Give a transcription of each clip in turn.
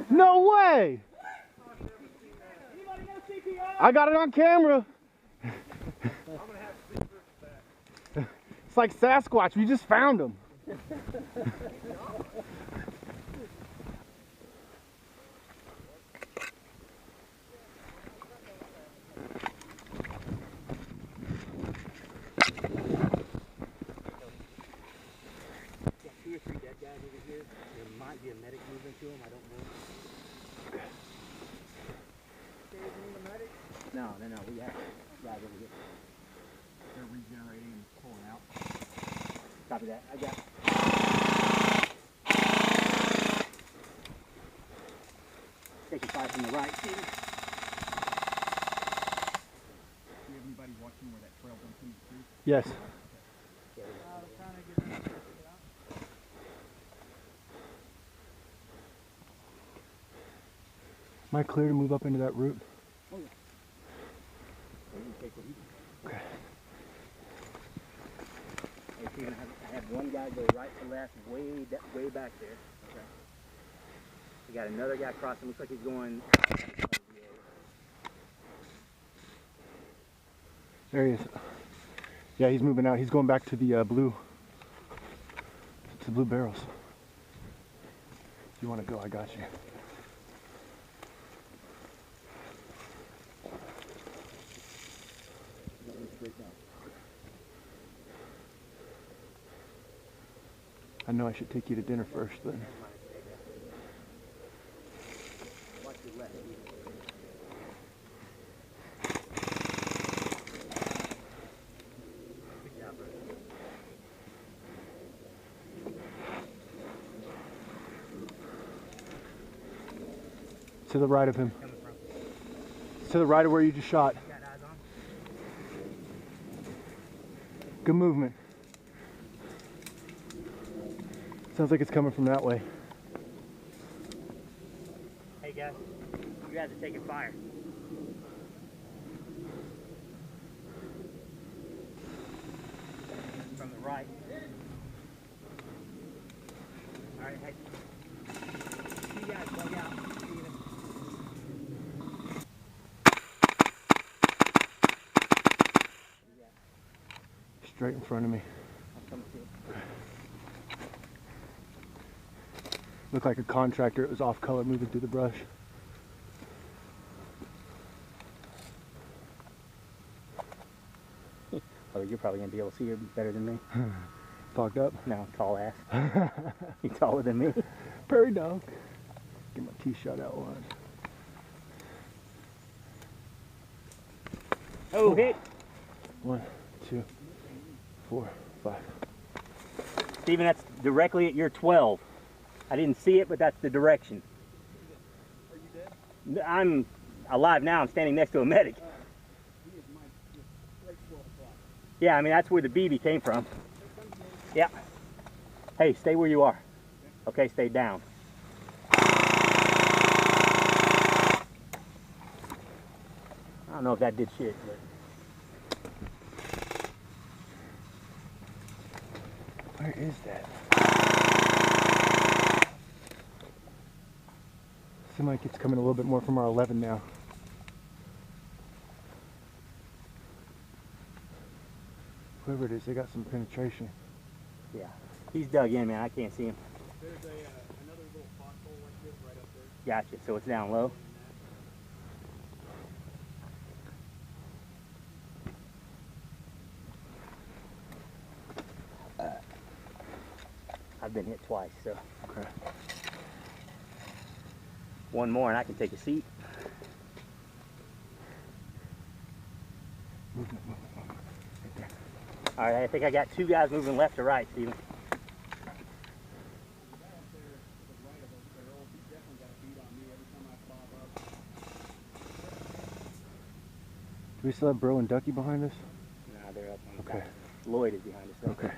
No way! I got it on camera. It's like Sasquatch, we just found him. Might be a medic moving to him, I don't know. No, we have guys over here. They're regenerating and pulling out. Copy that, I got it. Taking fire from the right, Steve. Do you have anybody watching where that trail comes through the street? Yes. Am I clear to move up into that route? Oh, yeah. Okay. Hey, Steven, I have one guy go right to left, way back there. Okay. We got another guy crossing. Looks like he's going. There he is. Yeah, he's moving out. He's going back to the blue barrels. If you want to go, I got you. I know I should take you to dinner first, but Watch your left. Good job, bro. to the right of him. Coming from? To the right of where you just shot. Got eyes on? Good movement. Sounds like it's coming from that way. Hey guys, you guys are taking fire. From the right. Alright, hey. You guys bug out. Straight in front of me. I'm coming to you. Looked like a contractor. It was off color moving through the brush. Oh, you're probably going to be able to see her better than me. Fogged up? No, tall ass. You're taller than me. Prairie dog. Get my tee shot out one. Oh, hit. 1, 2, 4, 5. Steven, that's directly at your 12. I didn't see it, but that's the direction. Are you dead? I'm alive now. I'm standing next to a medic. He is right 12 o'clock. Yeah, I mean, that's where the BB came from. Yeah. Hey, stay where you are. Okay, stay down. I don't know if that did shit, but... Where is that? Seems like it's coming a little bit more from our 11 now. Whoever it is, they got some penetration. Yeah. He's dug in, man. I can't see him. There's another little foxhole like this right up there. Gotcha. So it's down low. I've been hit twice, so. Okay. One more and I can take a seat. Movement. Right there. All right, I think I got two guys moving left to right, Steven. Do we still have Bro and Ducky behind us? Nah, they're up on the Okay. back. Lloyd is behind us, though. Okay.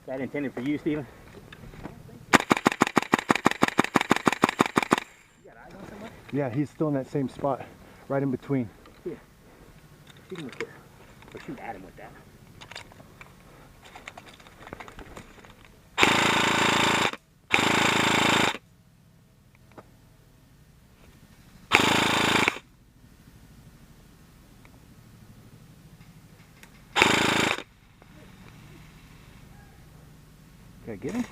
That intended for you, Steven? Yeah, he's still in that same spot. Right in between. Here. Shoot him with this. Or shoot at him with that. Okay, get him.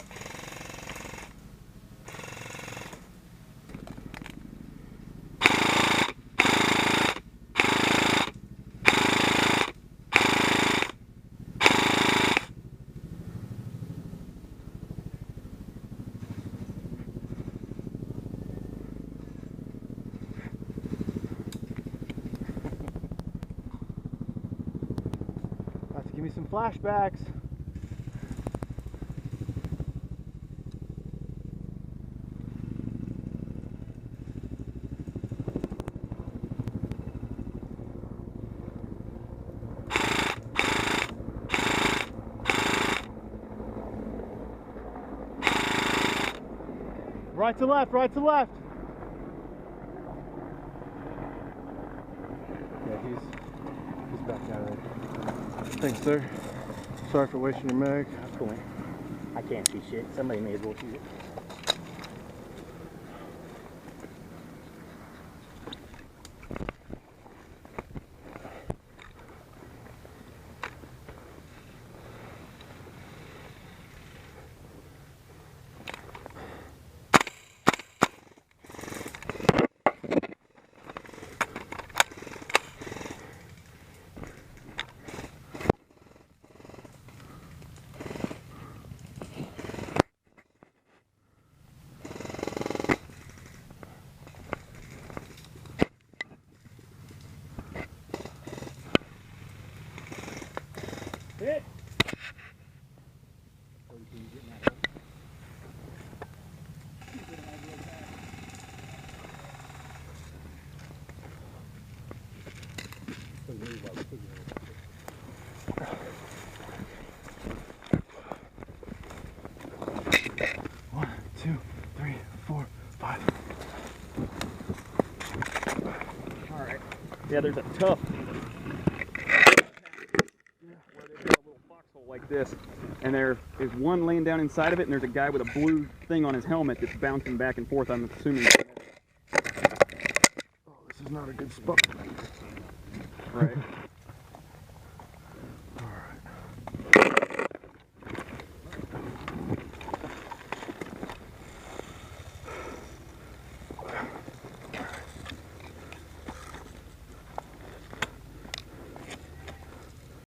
About to give me some flashbacks. Right to left, right to left. Yeah, he's back out of there. Thanks, sir. Sorry for wasting your mag. That's cool. I can't see shit. Somebody may as well shoot it. Hit! One, two, three, four, five. Alright. Yeah, there's a tough where they've got a little foxhole like this, and there is one laying down inside of it, and there's a guy with a blue thing on his helmet that's bouncing back and forth. I'm assuming. Oh, this is not a good spot. Right.